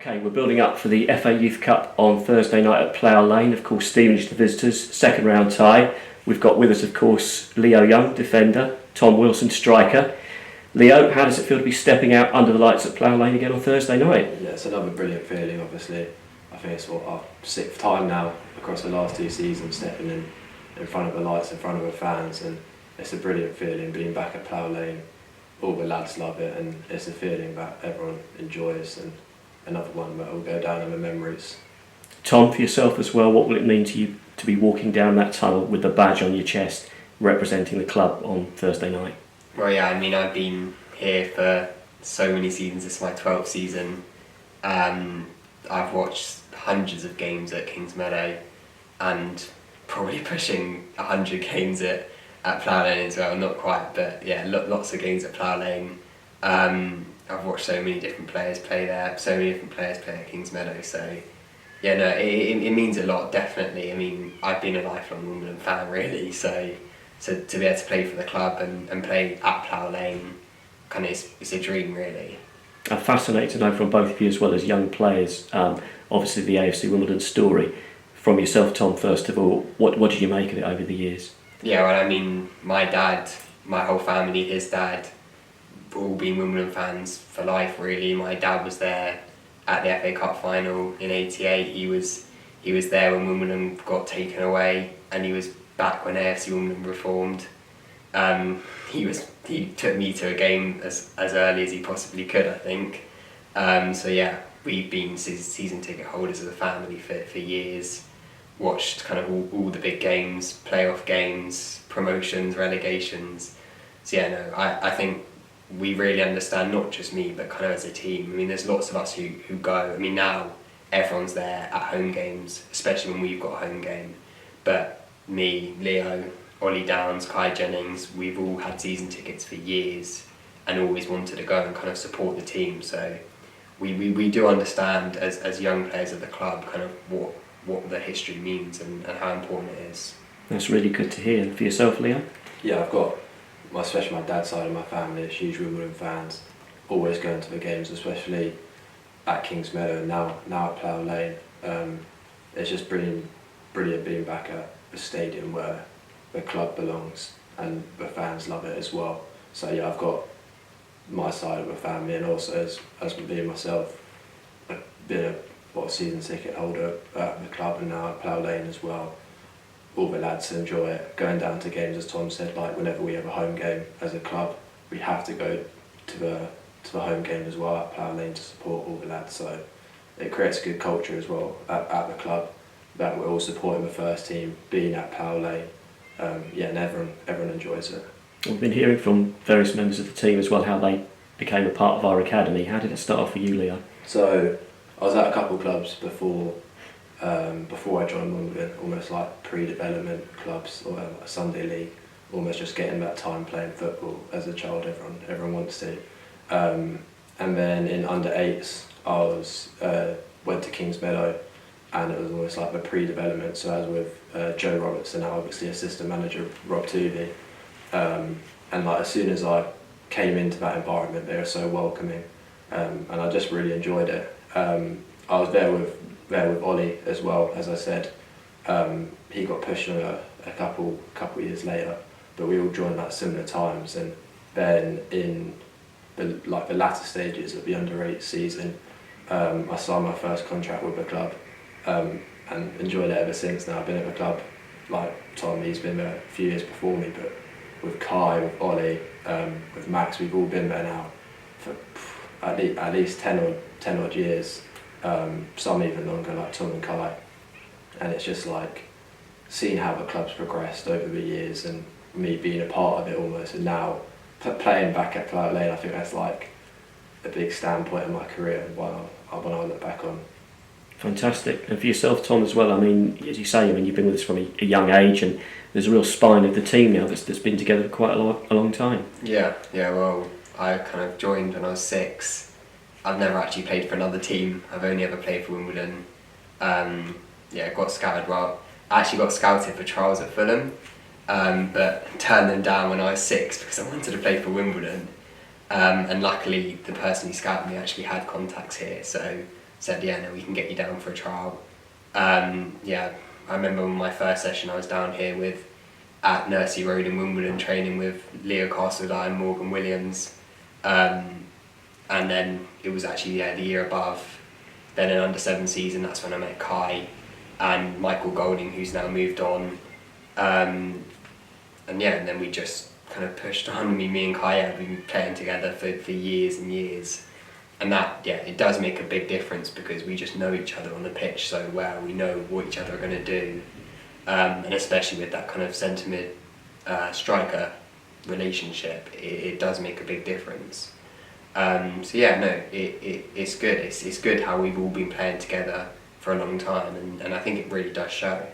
Okay, we're building up for the FA Youth Cup on Thursday night at Plough Lane. Of course, Stevenage the visitors, second round tie. We've got with us, of course, Leo Young, defender, Tom Wilson, striker. Leo, how does it feel to be stepping out under the lights at Plough Lane again on Thursday night? Yeah, it's another brilliant feeling, obviously. I think it's our sixth time now across the last two seasons stepping in front of the lights, in front of the fans, and it's a brilliant feeling being back at Plough Lane. All the lads love it, and it's a feeling that everyone enjoys, and another one that will go down in the memories. Tom, for yourself as well, what will it mean to you to be walking down that tunnel with the badge on your chest representing the club on Thursday night? Well, yeah, I mean, I've been here for so many seasons. It's my 12th season. I've watched hundreds of games at Kings Meadow and probably pushing 100 games at Plough Lane as well. Not quite, but yeah, lots of games at Plough Lane. I've watched so many different players play there, so many different players play at Kings Meadow. So yeah, no, it means a lot, definitely. I mean, I've been a lifelong Wimbledon fan, really. So to be able to play for the club and play at Plough Lane, kind of, it's a dream, really. I'm fascinated to know from both of you as well as young players, obviously the AFC Wimbledon story. From yourself, Tom, first of all, what did you make of it over the years? Yeah, well, I mean, my dad, my whole family, his dad, all been Wimbledon fans for life, really. My dad was there at the FA Cup final in '88. He was there when Wimbledon got taken away, and he was back when AFC Wimbledon reformed. He took me to a game as early as he possibly could, I think. So yeah, we've been season ticket holders as a family for years. Watched kind of all the big games, playoff games, promotions, relegations. So yeah, no, I think we really understand, not just me, but kind of as a team. I mean, there's lots of us who go. I mean, now everyone's there at home games, especially when we've got a home game. But me, Leo, Ollie Downs, Kai Jennings, we've all had season tickets for years and always wanted to go and kind of support the team. So we do understand as young players of the club kind of what the history means and how important it is. That's really good to hear. And for yourself, Leo? Yeah, I've got, especially my dad's side of my family, is huge Wimbledon fans, always going to the games, especially at Kings Meadow, now at Plough Lane. It's just brilliant being back at a stadium where the club belongs and the fans love it as well. So yeah, I've got my side of the family, and also as being myself, I've been a season ticket holder at the club and now at Plough Lane as well. All the lads enjoy it. Going down to games, as Tom said, like whenever we have a home game as a club, we have to go to the home game as well at Plough Lane to support all the lads. So it creates a good culture as well at the club, that we're all supporting the first team, being at Plough Lane. Yeah, and everyone enjoys it. We've been hearing from various members of the team as well how they became a part of our academy. How did it start off for you, Leo? So I was at a couple of clubs before I joined Wimbledon, almost like pre-development clubs or a Sunday league, almost just getting that time playing football as a child. Everyone wants to. And then in under 8s, I went to Kings Meadow, and it was almost like the pre-development. So as with Joe Robertson, now obviously assistant manager Rob Tuvey, and like as soon as I came into that environment, they were so welcoming, and I just really enjoyed it. I was there with Ollie as well, as I said. He got pushed on a couple years later, but we all joined at similar times. And then in the latter stages of the under 8 season, I signed my first contract with the club, and enjoyed it ever since. Now I've been at the club, like Tom, he's been there a few years before me, but with Kai, with Ollie, with Max, we've all been there now for at least 10 odd years. Some even longer, like Tom and Kai, and it's just like seeing how the club's progressed over the years and me being a part of it almost, and now playing back at Plough Lane, I think that's like a big standpoint in my career when I look back on. Fantastic. And for yourself, Tom, as well, I mean, as you say, you've been with us from a young age, and there's a real spine of the team now that's been together for quite a long time. Yeah, well, I kind of joined when I was 6. I've never actually played for another team. I've only ever played for Wimbledon. Got scouted. Well, I actually got scouted for trials at Fulham, but turned them down when I was 6 because I wanted to play for Wimbledon. And luckily, the person who scouted me actually had contacts here, so said, yeah, no, we can get you down for a trial. Yeah, I remember on my first session I was down here at Nursery Road in Wimbledon training with Leo Castledine and Morgan Williams. And then it was actually the year above, then an under-7 season, that's when I met Kai and Michael Golding, who's now moved on. And then we just kind of pushed on. Me and Kai have been playing together for years and years. And that, it does make a big difference because we just know each other on the pitch so well. We know what each other are going to do. And especially with that kind of centre-mid striker relationship, it does make a big difference. It's good. It's good how we've all been playing together for a long time, and I think it really does show.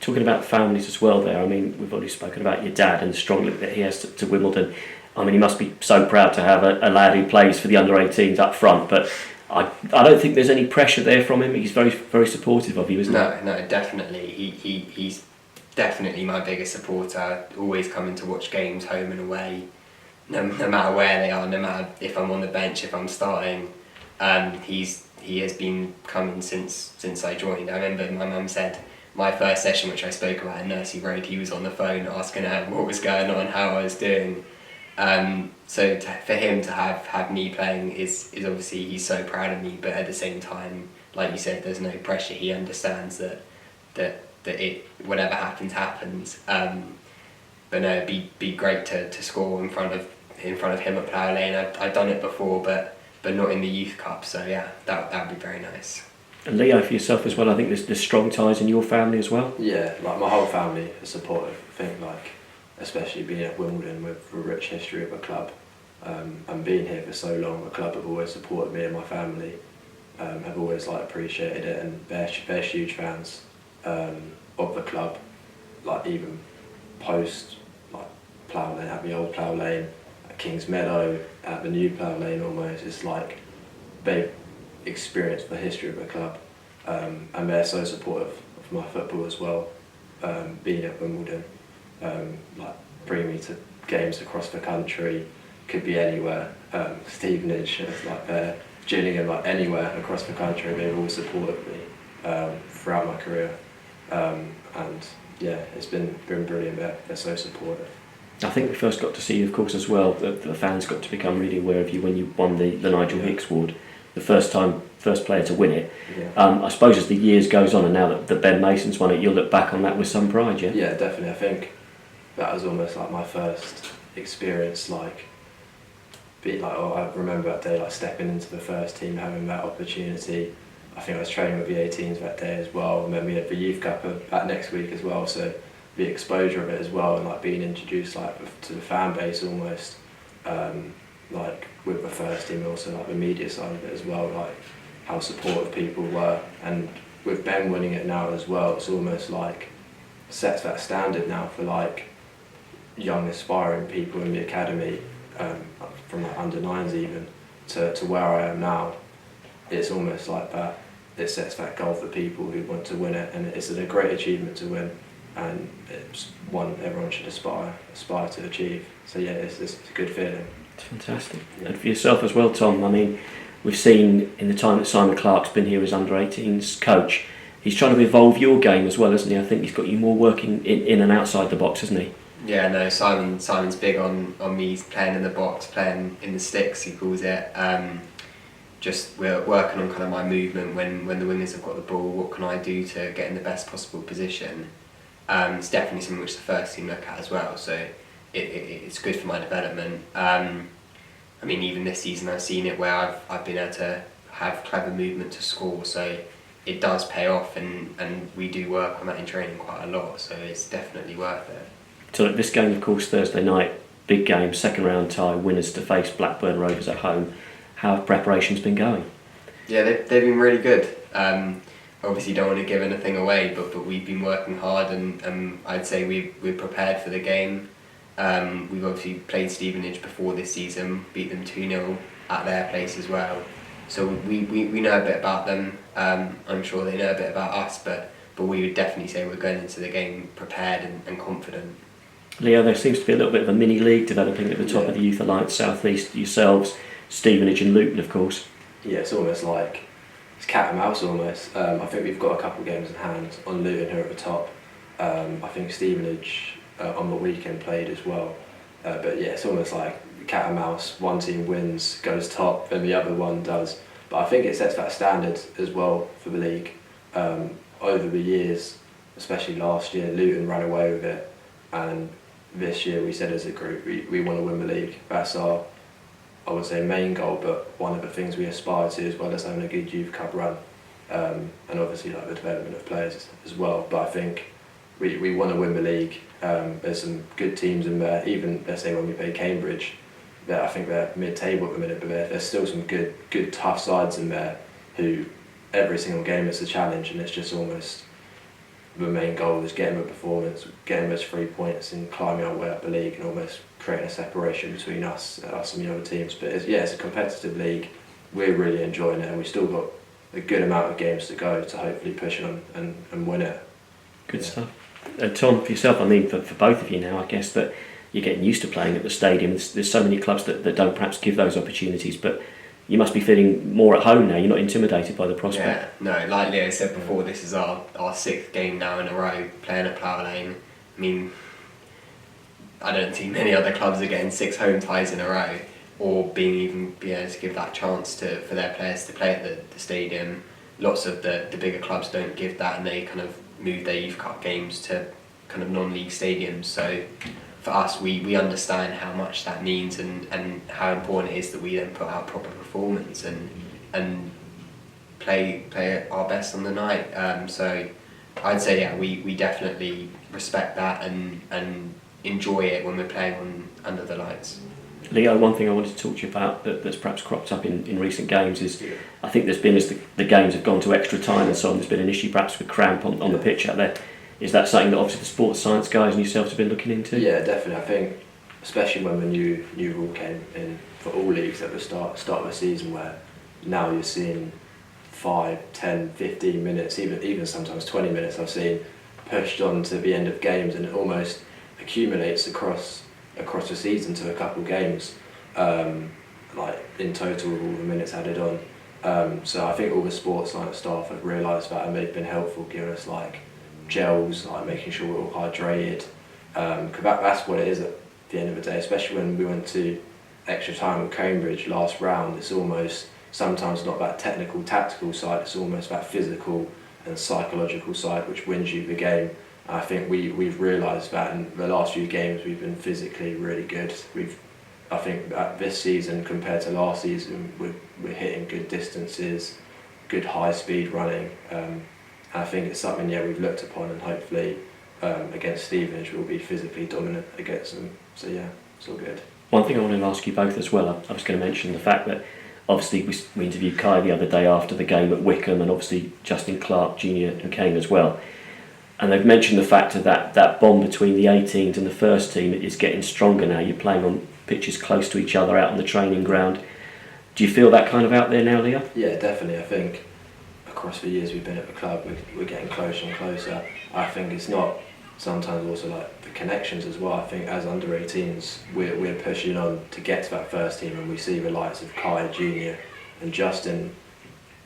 Talking about families as well there, I mean, we've already spoken about your dad and the strong link that he has to Wimbledon. I mean, he must be so proud to have a lad who plays for the under-18s up front, but I don't think there's any pressure there from him. He's very, very supportive of you, isn't he? No, definitely. He's definitely my biggest supporter, always coming to watch games home and away, no matter where they are, no matter if I'm on the bench, if I'm starting. He has been coming since I joined. I remember my mum said my first session, which I spoke about in Nursery Road, he was on the phone asking her what was going on, how I was doing. For him to have me playing is obviously, he's so proud of me, but at the same time, like you said, there's no pressure. He understands that it, whatever happens. But no, it'd be great to score in front of him at Plough Lane. I've done it before, but not in the youth cup. So yeah, that would be very nice. And Leo, for yourself as well, I think there's strong ties in your family as well. Yeah, like my whole family is supportive. I think, like, especially being at Wimbledon with a rich history of a club, and being here for so long, the club have always supported me and my family. Have always appreciated it, and they're huge fans of the club. Like, even post Plough Lane, at the old Plough Lane, at Kings Meadow, at the new Plough Lane almost, it's like they've experienced the history of the club, and they're so supportive of my football as well. Being at Wimbledon, bringing me to games across the country, could be anywhere. Stevenage, Gillingham, anywhere across the country, they've all supported me throughout my career, and yeah, it's been brilliant. They're so supportive. I think we first got to see you, of course, as well. The fans got to become really aware of you when you won the Nigel Hicks Award, the first player to win it. Yeah. I suppose as the years goes on, and now that Ben Mason's won it, you'll look back on that with some pride, yeah? Yeah, definitely. I think that was almost my first experience. I remember that day, stepping into the first team, having that opportunity. I think I was training with the 18s that day as well, and then we had the Youth Cup that next week as well. So the exposure of it as well, and being introduced to the fan base almost, with the first team, also the media side of it as well, how supportive people were, and with Ben winning it now as well, it's almost sets that standard now for young aspiring people in the academy, from under 9s even to where I am now. It's almost like that. It sets that goal for people who want to win it, and it's a great achievement to win, and it's one everyone should aspire to achieve. So yeah, it's a good feeling. It's fantastic. Yeah. And for yourself as well, Tom, I mean, we've seen in the time that Simon Clark's been here as under-18s coach, he's trying to evolve your game as well, isn't he? I think he's got you more working in and outside the box, hasn't he? Yeah, no, Simon's big on me playing in the box, playing in the sticks, he calls it. Just we're working on kind of my movement when the wingers have got the ball, what can I do to get in the best possible position. It's definitely something which the first team look at as well, so it's good for my development. I mean, even this season I've seen it where I've been able to have clever movement to score, so it does pay off, and we do work on that in training quite a lot, so it's definitely worth it. So this game, of course, Thursday night, big game, second round tie, winners to face Blackburn Rovers at home. How have preparations been going? Yeah, they've been really good. Obviously don't want to give anything away, but we've been working hard, and I'd say we're prepared for the game. We've obviously played Stevenage before this season, beat them 2-0 at their place as well. So we know a bit about them. I'm sure they know a bit about us, but we would definitely say we're going into the game prepared and confident. Leo, there seems to be a little bit of a mini league developing at the top of the Youth Alliance South East, yourselves, Stevenage and Luton, of course. Yeah, it's almost like it's cat and mouse almost. I think we've got a couple of games in hand on Luton who are at the top. I think Stevenage on the weekend played as well. But yeah, it's almost like cat and mouse. One team wins, goes top, and the other one does. But I think it sets that standard as well for the league. Over the years, especially last year, Luton ran away with it, and this year we said as a group we want to win the league. That's our, I would say, main goal, but one of the things we aspire to, as well as having a good youth cup run, and obviously like the development of players as well. But I think we want to win the league. There's some good teams in there. Even let's say when we play Cambridge, I think they're mid-table at the minute, but there's still some good tough sides in there who every single game is a challenge, and it's just almost the main goal is getting the performance, getting those 3 points, and climbing our way up the league, and almost creating a separation between us and the other teams. But it's a competitive league. We're really enjoying it, and we've still got a good amount of games to go to hopefully push on and win it. Good stuff. Tom, for yourself, I mean, for both of you now, I guess that you're getting used to playing at the stadium. There's so many clubs that don't perhaps give those opportunities, but you must be feeling more at home now. You're not intimidated by the prospect. Yeah, no, like Leo said before, this is our 6th game now in a row playing at Plough Lane. I mean, I don't see many other clubs are getting 6 home ties in a row, or being able to give that chance for their players to play at the stadium. Lots of the bigger clubs don't give that, and they kind of move their youth cup games to kind of non-league stadiums. So for us, we understand how much that means, and how important it is that we then put out proper performance and play our best on the night. So I'd say we definitely respect that and enjoy it when we're playing under the lights. Leo, one thing I wanted to talk to you about that's perhaps cropped up in recent games is, I think there's been, as the games have gone to extra time and so on, there's been an issue perhaps with cramp on the pitch out there. Is that something that obviously the sports science guys and yourselves have been looking into? Yeah, definitely. I think, especially when the new rule came in for all leagues at the start of the season, where now you're seeing 5, 10, 15 minutes, even sometimes 20 minutes I've seen pushed on to the end of games, and it almost accumulates across the season to a couple of games, like in total with all the minutes added on. So I think all the sports science staff have realised that, and they've been helpful, giving us like gels, like making sure we're all hydrated, because that's what it is at the end of the day. Especially when we went to extra time with Cambridge last round, it's almost sometimes not that technical tactical side, it's almost that physical and psychological side which wins you the game. And I think we've realised that in the last few games we've been physically really good. I think that this season compared to last season we're hitting good distances, good high speed running. I think it's something we've looked upon, and hopefully against Stevenage we'll be physically dominant against them. So yeah, it's all good. One thing I want to ask you both as well, I was going to mention the fact that obviously we interviewed Kai the other day after the game at Wickham, and obviously Justin Clark Jr. and Kane as well. And they've mentioned the fact that bond between the 18s and the first team is getting stronger now. You're playing on pitches close to each other out on the training ground. Do you feel that kind of out there now, Leo? Yeah, definitely. I think across the years we've been at the club, we're getting closer and closer. I think it's not sometimes also like the connections as well. I think as under 18s we're pushing on to get to that first team, and we see the likes of Kai Jr. and Justin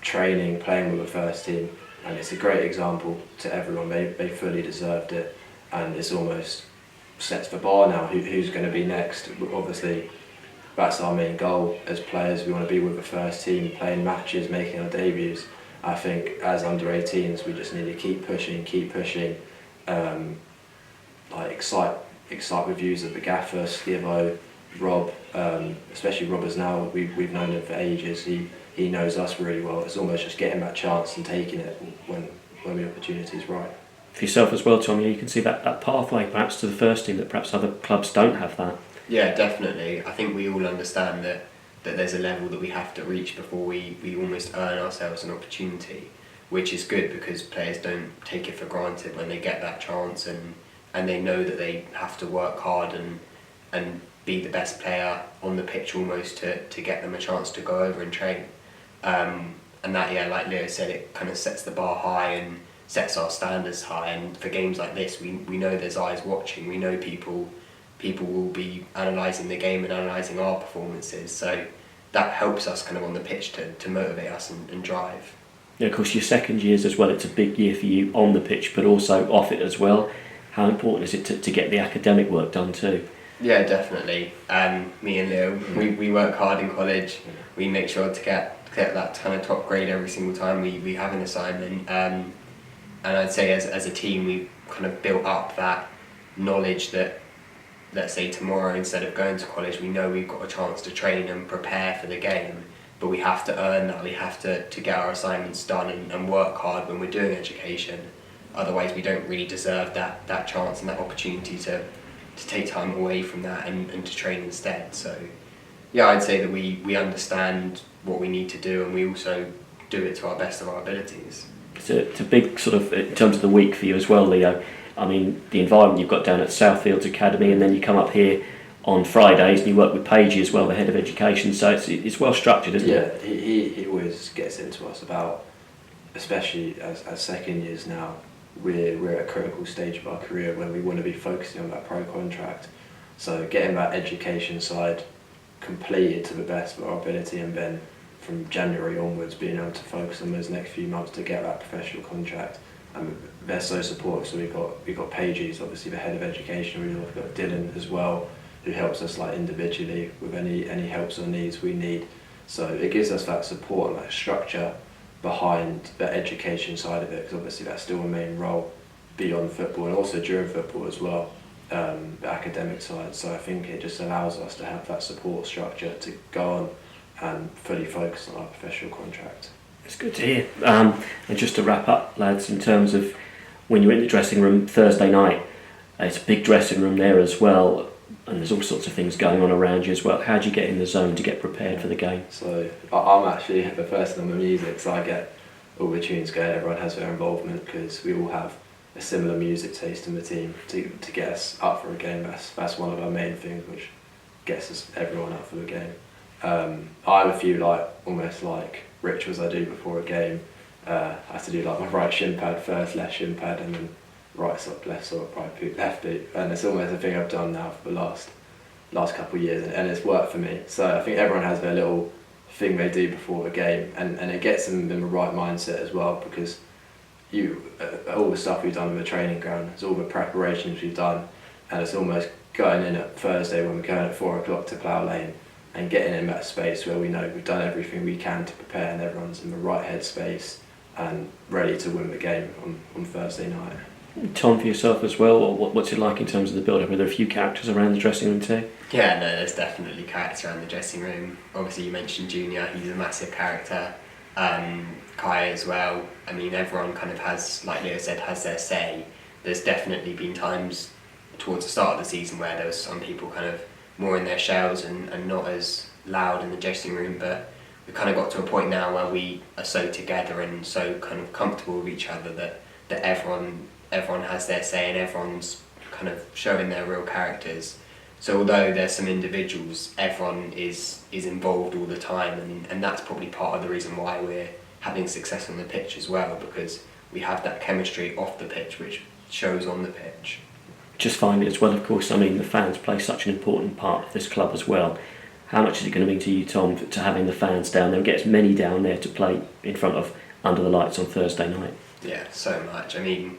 training, playing with the first team, and it's a great example to everyone. They fully deserved it, and it's almost sets the bar now. Who's going to be next? Obviously that's our main goal as players. We want to be with the first team, playing matches, making our debuts. I think as under 18s we just need to keep pushing, like excite the views of the gaffer, Skivo, Rob, especially Rob, as now we've known him for ages. He knows us really well. It's almost just getting that chance and taking it when the opportunity is right. For yourself as well, Tom, you can see that pathway perhaps to the first team that perhaps other clubs don't have that. Yeah, definitely. I think we all understand that there's a level that we have to reach before we almost earn ourselves an opportunity, which is good because players don't take it for granted when they get that chance, and they know that they have to work hard and be the best player on the pitch almost to get them a chance to go over and train. And that, yeah, like Leo said, it kind of sets the bar high and sets our standards high, and for games like this we know there's eyes watching. We know people will be analysing the game and analysing our performances, so that helps us kind of on the pitch to motivate us and drive. Yeah, of course, your second years as well, it's a big year for you on the pitch, but also off it as well. How important is it to get the academic work done too? Yeah, definitely. Me and Leo, we work hard in college. We make sure to get that kind of top grade every single time we have an assignment. And I'd say as a team, we've kind of built up that knowledge that, let's say tomorrow, instead of going to college, we know we've got a chance to train and prepare for the game, but we have to earn that. We have to get our assignments done and work hard when we're doing education. Otherwise, we don't really deserve that chance and that opportunity to take time away from that and to train instead. So yeah, I'd say that we understand what we need to do, and we also do it to our best of our abilities. It's a big sort of, in terms of the week for you as well, Leo. I mean, the environment you've got down at Southfields Academy, and then you come up here on Fridays and you work with Paige as well, the head of education, so it's well structured, isn't it? Yeah, he always gets into us about, especially as second years now, we're at a critical stage of our career when we want to be focusing on that pro contract. So getting that education side completed to the best of our ability, and then from January onwards being able to focus on those next few months to get that professional contract. And they're so supportive. So we've got Paige, obviously the head of education. We've got Dylan as well, who helps us like individually with any helps or needs we need. So it gives us that support and that structure behind the education side of it, because obviously that's still a main role beyond football and also during football as well, the academic side. So I think it just allows us to have that support structure to go on and fully focus on our professional contract. It's good to hear. And just to wrap up, lads, in terms of when you're in the dressing room Thursday night, it's a big dressing room there as well, and there's all sorts of things going on around you as well. How do you get in the zone to get prepared for the game? So I'm actually the person on the music, so I get all the tunes going. Everyone has their involvement because we all have a similar music taste in the team to get us up for a game. That's one of our main things, which gets us everyone up for the game. I have a few almost like rituals I do before a game. I have to do like my right shin pad first, left shin pad, and then right sock, left sock, right boot, left boot, and it's almost a thing I've done now for the last couple of years, and it's worked for me. So I think everyone has their little thing they do before the game, and it gets them in the right mindset as well, because all the stuff we've done on the training ground, it's all the preparations we've done, and it's almost going in at Thursday when we're going at 4 o'clock to Plough Lane and getting in that space where we know we've done everything we can to prepare and everyone's in the right headspace and ready to win the game on Thursday night. Tom, for yourself as well, what's it like in terms of the build-up? Are there a few characters around the dressing room too? Yeah, no, there's definitely characters around the dressing room. Obviously, you mentioned Junior, he's a massive character. Kai as well. I mean, everyone kind of has, like Leo said, has their say. There's definitely been times towards the start of the season where there was some people kind of more in their shells and not as loud in the dressing room, but we kind of got to a point now where we are so together and so kind of comfortable with each other that everyone has their say and everyone's kind of showing their real characters. So although there's some individuals, everyone is involved all the time, and that's probably part of the reason why we're having success on the pitch as well, because we have that chemistry off the pitch which shows on the pitch. Just finally as well, of course, I mean, the fans play such an important part of this club as well. How much is it going to mean to you, Tom, to having the fans down there and get as many down there to play in front of under the lights on Thursday night? Yeah, so much. I mean,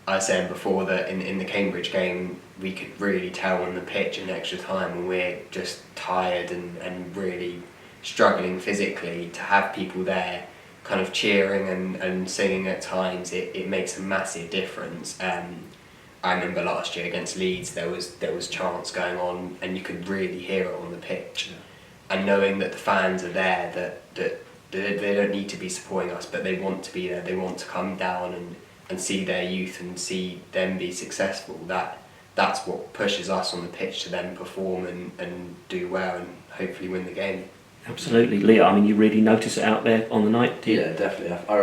I was saying before that in the Cambridge game, we could really tell on the pitch in extra time when we're just tired and really struggling physically, to have people there kind of cheering and singing at times, it makes a massive difference. I remember last year against Leeds, there was chants going on and you could really hear it on the pitch. Yeah. And knowing that the fans are there, that they don't need to be supporting us, but they want to be there, they want to come down and see their youth and see them be successful, that's what pushes us on the pitch to then perform and do well and hopefully win the game. Absolutely. Leo, I mean, you really notice it out there on the night, do you? Yeah, definitely. I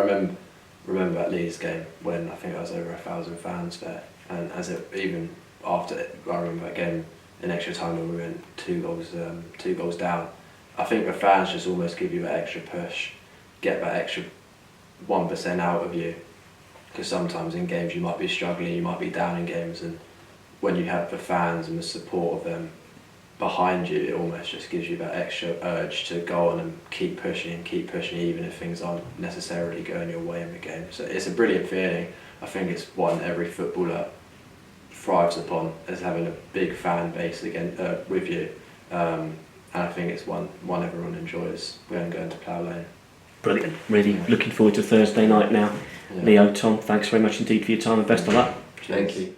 remember that Leeds game when I think there was over 1,000 fans there, and even after it, I remember that game in extra time when we went two goals down. I think the fans just almost give you that extra push, get that extra 1% out of you, because sometimes in games you might be struggling, you might be down in games, and when you have the fans and the support of them, behind you, it almost just gives you that extra urge to go on and keep pushing, even if things aren't necessarily going your way in the game. So it's a brilliant feeling. I think it's one every footballer thrives upon, as having a big fan base again with you. And I think it's one everyone enjoys when going to Plough Lane. Brilliant. Really looking forward to Thursday night now. Yeah. Leo, Tom, thanks very much indeed for your time and best of luck. Thank you.